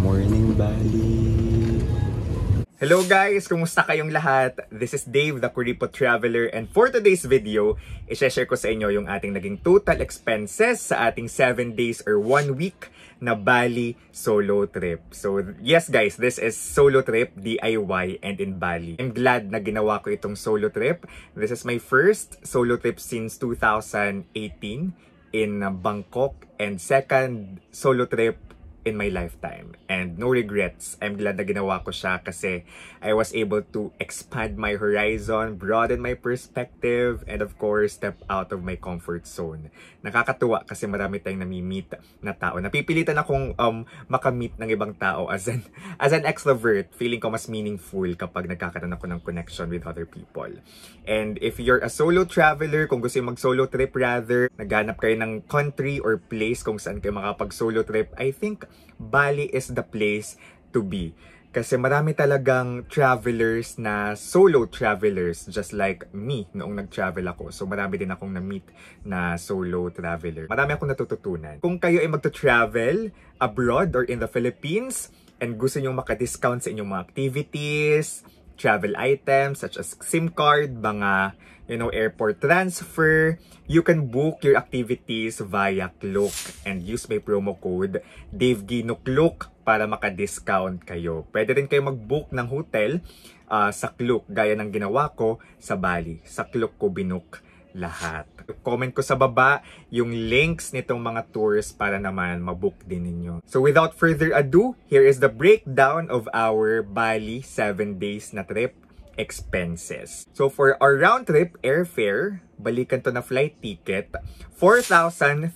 Morning, Bali! Hello guys! Kumusta kayong lahat? This is Dave, the Kuripot Traveler, and for today's video, i-share ko sa inyo yung ating naging total expenses sa ating 7 days or 1 week na Bali solo trip. So yes guys, this is solo trip, DIY, and in Bali. I'm glad na ginawa ko itong solo trip. This is my first solo trip since 2018 in Bangkok and second solo trip in my lifetime, and no regrets. I'm glad na ginawa ko siya kasi I was able to expand my horizon, broaden my perspective, and of course, step out of my comfort zone. Nakakatuwa kasi marami tayong nami-meet na tao. Napipilitan akong makamit ng ibang tao as an extrovert. Feeling ko mas meaningful kapag nagkakaroon ako ng connection with other people. And if you're a solo traveler, kung gusto yung mag-solo trip rather, naghanap kayo ng country or place kung saan kayo makapag-solo trip, I think Bali is the place to be. Kasi marami talagang travelers na solo travelers just like me noong nag-travel ako. So marami din akong na-meet na solo traveler. Marami akong natututunan. Kung kayo ay magto-travel abroad or in the Philippines and gusto nyo maka-discount sa inyong mga activities, travel items such as SIM card, mga airport transfer, you can book your activities via Klook and use my promo code DaveGinukluk para maka-discount kayo. Pwede rin kayo mag-book ng hotel sa Klook gaya ng ginawa ko sa Bali. Sa Klook ko binook lahat. Comment ko sa baba yung links nitong mga tours para naman mabook din ninyo. So without further ado, here is the breakdown of our Bali 7 days na trip expenses. So for our round trip airfare, balikan to na flight ticket, 4,364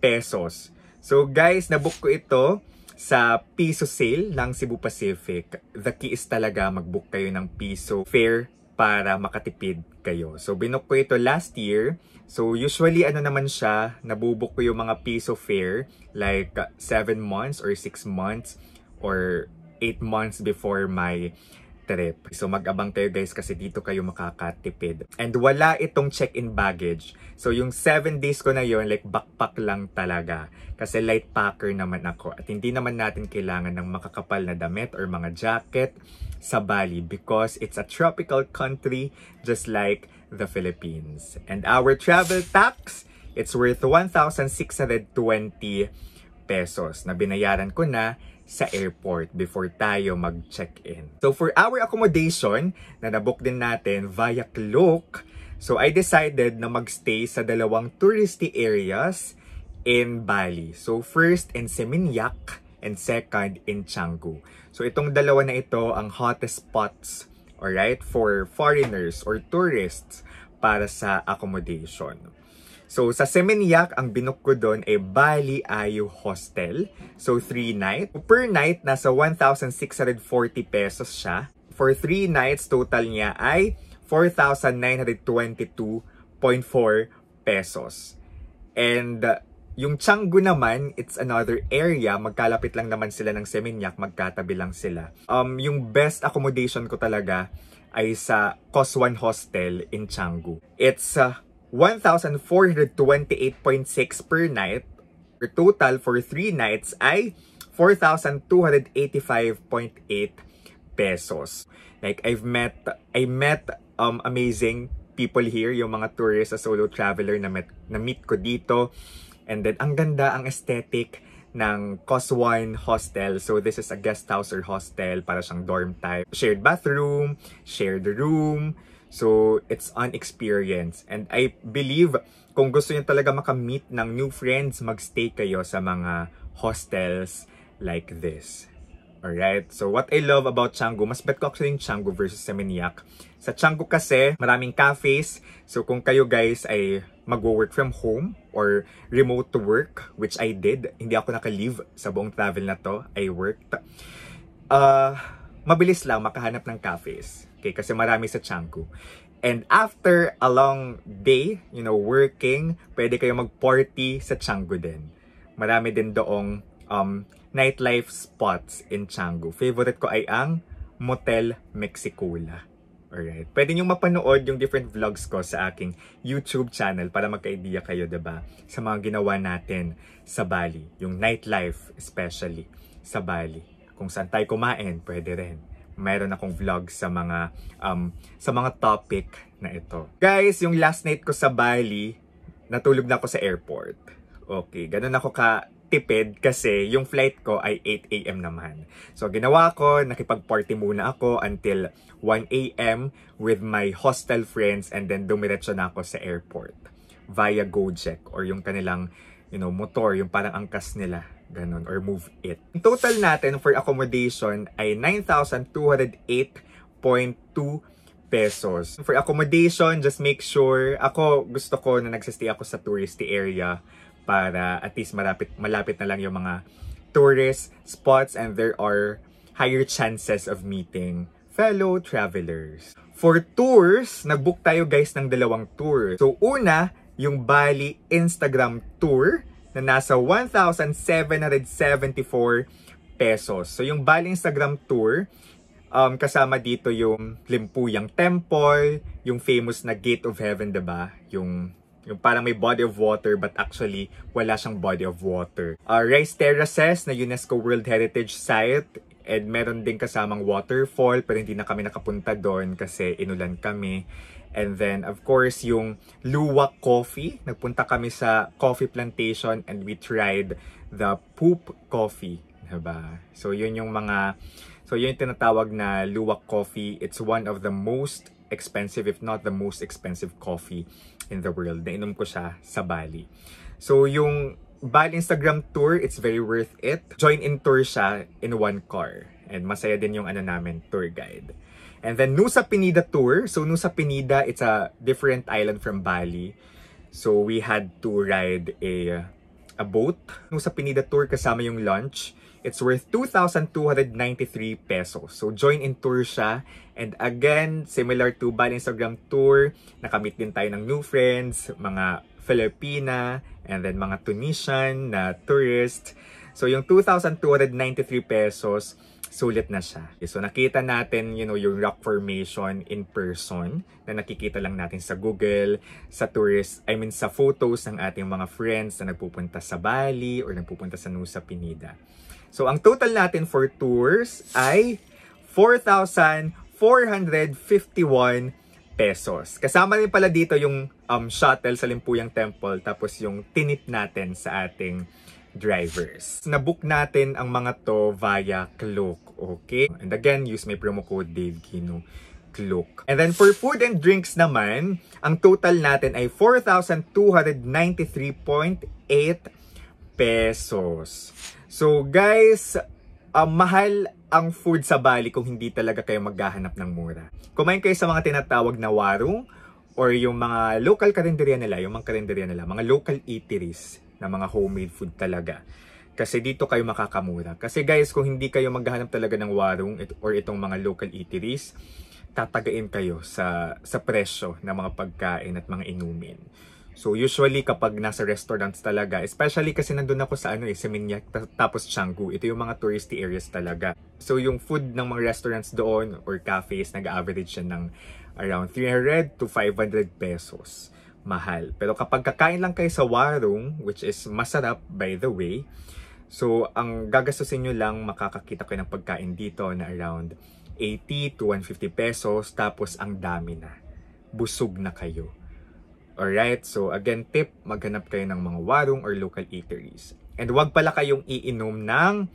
pesos. So guys, nabook ko ito sa piso sale ng Cebu Pacific. The key is talaga mag-book kayo ng piso fare para makatipid kayo. So binook ko ito last year. So usually naman siya, nabubuk ko yung mga piso fare like 7 months or 6 months or 8 months before my trip. So mag-abang kayo guys kasi dito kayo makakatipid. And wala itong check-in baggage. So yung 7 days ko na yon like backpack lang talaga. Kasi light packer naman ako. At hindi naman natin kailangan ng makakapal na damit or mga jacket sa Bali because it's a tropical country just like the Philippines. And our travel tax, it's worth 1,620 pesos na binayaran ko na sa airport before tayo mag-check-in. So for our accommodation na nabook din natin via Klook, so I decided na magstay sa dalawang touristy areas in Bali. So first in Seminyak and second in Canggu. So itong dalawa na ito ang hottest spots, alright, for foreigners or tourists para sa accommodation. So, sa Seminyak, ang binook ko doon ay Bali Ayu Hostel. So, 3 nights. Per night, nasa 1,640 pesos siya. For 3 nights, total niya ay 4,922.4 pesos. And yung Canggu naman, it's another area. Magkalapit lang naman sila ng Seminyak, magkatabi lang sila. Yung best accommodation ko talaga ay sa Coswan Hostel in Canggu. It's 1,428.6 per night. Your total for 3 nights ay 4,285.8 pesos. Like I met amazing people here, yung mga tourists sa solo traveler na meet ko dito. And then ang ganda, ang aesthetic ng Coswan Hostel. So this is a guest house or hostel, para siyang dorm type. Shared bathroom, shared room. So, it's an experience. And I believe, kung gusto niyo talaga makamit ng new friends, magstay kayo sa mga hostels like this. Alright? So, what I love about Canggu, mas bet ko actually yung Canggu versus Seminyak. Sa Canggu kasi, maraming cafes. So, kung kayo guys ay mag-work from home or remote to work, which I did, hindi ako naka-leave sa buong travel na to. I worked. Mabilis lang makahanap ng cafes. Okay, kasi marami sa Canggu. And after a long day, working, pwede kayo mag-party sa Canggu din. Marami din doong nightlife spots in Canggu. Favorite ko ay ang Motel Mexicula. Alright. Pwede nyo mapanood yung different vlogs ko sa aking YouTube channel para magka-idea kayo, diba? Sa mga ginawa natin sa Bali. Yung nightlife, especially sa Bali. Kung saan tayo kumain, pwede rin. Mayroon akong vlog sa mga topic na ito. Guys, yung last night ko sa Bali, natulog na ako sa airport. Okay, ganun ako tipid kasi yung flight ko ay 8 AM naman. So, ginawa ko, nakipag-party muna ako until 1 AM with my hostel friends and then dumiretso na ako sa airport via Gojek or yung kanilang, motor, yung parang angkas nila, ganun, or Move It. Ang total natin for accommodation ay 9,208.2 pesos. For accommodation, just make sure, gusto ko na nagsistay ako sa touristy area para at least malapit na lang yung mga tourist spots and there are higher chances of meeting fellow travelers. For tours, nag-book tayo guys ng 2 tours. So una, yung Bali Instagram tour na nasa 1,774 pesos. So yung Bali Instagram tour, kasama dito yung Limpuyang Temple, yung famous na Gate of Heaven, diba? Yung parang may body of water but actually wala siyang body of water. Rice Terraces na UNESCO World Heritage Site, and meron din kasamang waterfall pero hindi na kami nakapunta doon kasi inulan kami. And then of course yung Luwak Coffee, nagpunta kami sa coffee plantation and we tried the Poop Coffee, diba? So yun yung tinatawag na Luwak Coffee. It's one of the most expensive, if not the most expensive coffee in the world. Nainom ko siya sa Bali. So yung Bali Instagram tour, it's very worth it. Join-in tour siya in one car. And masaya din yung tour guide. And then Nusa Penida tour. So Nusa Penida, it's a different island from Bali. So we had to ride a boat. Nusa Penida tour kasama yung lunch. It's worth 2,293 pesos. So join-in tour siya. And again, similar to Bali Instagram tour, nakamit din tayo ng new friends, mga Filipina, and then mga Tunisian na tourist. So yung 2,293 pesos, sulit na siya. So nakita natin, yung rock formation in person na nakikita lang natin sa Google, sa sa photos ng ating mga friends na nagpupunta sa Bali or nagpupunta sa Nusa Penida. So ang total natin for tours ay 4,451 pesos. Kasama rin pala dito yung shuttle sa Limpuyang Temple tapos yung tinip natin sa ating drivers. Nabook natin ang mga to via Klook, okay? And again, use my promo code DaveKino, Klook. And then for food and drinks naman, ang total natin ay 4,293.8 pesos. So guys, mahal ang food sa Bali kung hindi talaga kayo maghahanap ng mura. Kumain kayo sa mga tinatawag na warung or yung mga local karinderya nila, mga local eateries na mga homemade food talaga. Kasi dito kayo makakamura. Kasi guys, kung hindi kayo maghahanap talaga ng warung or itong mga local eateries, tatagain kayo sa presyo ng mga pagkain at mga inumin. So usually kapag nasa restaurants talaga, especially kasi nandun ako sa Seminyak tapos Canggu, ito yung mga touristy areas talaga. So yung food ng mga restaurants doon or cafes, nag-average siya ng around 300 to 500 pesos. Mahal. Pero kapag kakain lang kayo sa warung, which is masarap by the way, so ang gagastusin nyo lang, makakakita kayo ng pagkain dito na around 80 to 150 pesos, tapos ang dami na. Busog na kayo. Alright, so again tip, maghanap kayo ng mga warung or local eateries. And wag pala kayong iinom ng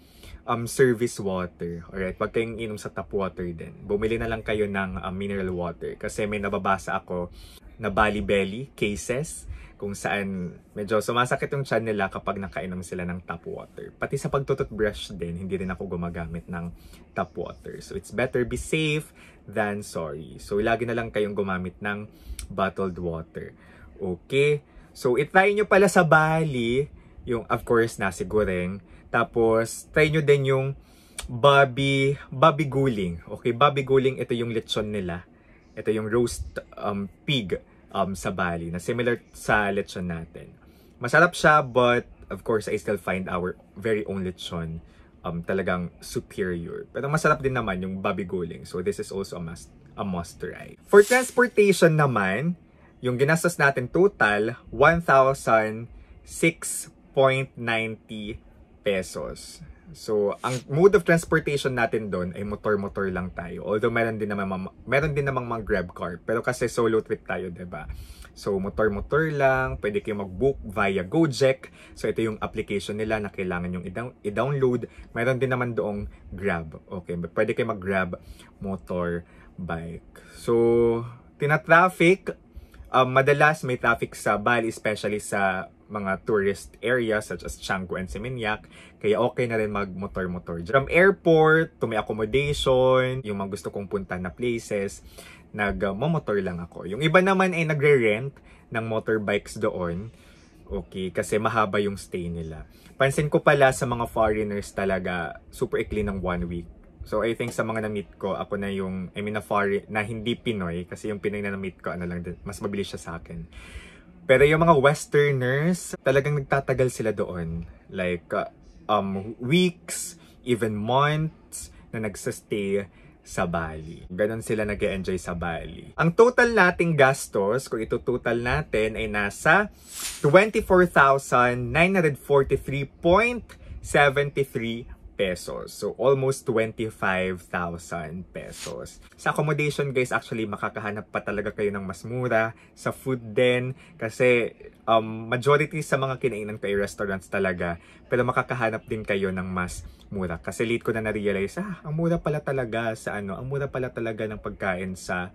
service water. Alright, wag kayong iinom sa tap water din. Bumili na lang kayo ng mineral water. Kasi may nababasa ako na Bali Belly cases kung saan medyo sumasakit yung tiyan nila kapag nakainom sila ng tap water. Pati sa pagtututbrush din, hindi rin ako gumagamit ng tap water. So it's better be safe than sorry. So lagi na lang kayong gumamit ng bottled water. Okay? So itry nyo pala sa Bali, yung of course nasi goreng. Tapos try nyo din yung babi guling. Okay, babi guling, ito yung lechon nila. Ito yung roast pig sa Bali na similar sa lechon natin. Masarap siya, but of course I still find our very own lechon talagang superior. Pero masarap din naman yung babigoling. So this is also a must try. For transportation naman, yung ginastos natin total, 1,006.90 pesos. So, ang mode of transportation natin doon ay motor-motor lang tayo. Although meron din namang mga grab car. Pero kasi solo trip tayo, 'di ba? So, motor-motor lang. Pwede kayo mag-book via Gojek. So, ito yung application nila na kailangan yung i-download. Meron din naman doong Grab. Okay, pwede kayo mag-Grab motor bike. So, tina-traffic. Madalas may traffic sa Bali, especially sa mga tourist areas such as Canggu and Seminyak. Kaya okay na rin mag-motor-motor. From airport to may accommodation, yung mga gusto kong punta na places, nag-motor lang ako. Yung iba naman ay nagre-rent ng motorbikes doon. Okay, kasi mahaba yung stay nila. Pansin ko pala sa mga foreigners talaga, super ikli ng 1 week. So I think sa mga na-meet ko, ako na yung, na hindi Pinoy, kasi yung Pinoy na na-meet ko, mas mabilis siya sa akin. Pero yung mga Westerners, talagang nagtatagal sila doon. Like, weeks, even months na nagsastay sa Bali. Ganon sila nag-e-enjoy sa Bali. Ang total nating gastos, kung ito total natin, ay nasa 24,943.73 pesos. So, almost 25,000 pesos. Sa accommodation, guys, actually, makakahanap pa talaga kayo ng mas mura. Sa food din, kasi majority sa mga kinainan ko ay restaurants talaga. Pero makakahanap din kayo ng mas mura. Kasi late ko na na-realize, ang mura pala talaga ang mura pala talaga ng pagkain sa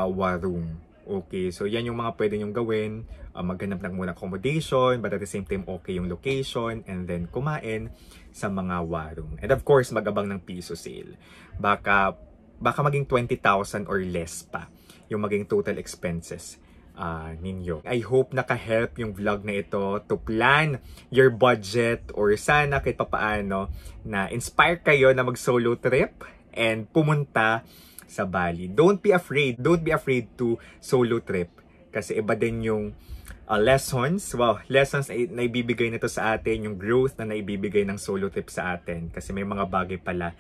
Warung. Okay, so yan yung mga pwede nyong gawin. Maghanap ng muna accommodation, but at the same time, okay yung location, and then kumain sa mga warung. And of course, mag-abang ng piso sale. Baka maging 20,000 or less pa yung maging total expenses ninyo. I hope naka-help yung vlog na ito to plan your budget, or sana kahit papaano na inspire kayo na mag-solo trip and pumunta sa Bali. Don't be afraid to solo trip. Kasi iba din yung lessons na ibibigay nito sa atin, yung growth na naibibigay ng solo trip sa atin. Kasi may mga bagay pala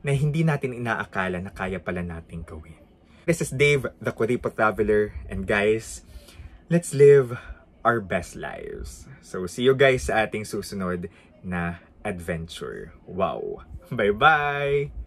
na hindi natin inaakala na kaya pala natin gawin. This is Dave, the Kuripot Traveler. And guys, let's live our best lives. So, see you guys sa ating susunod na adventure. Wow! Bye-bye!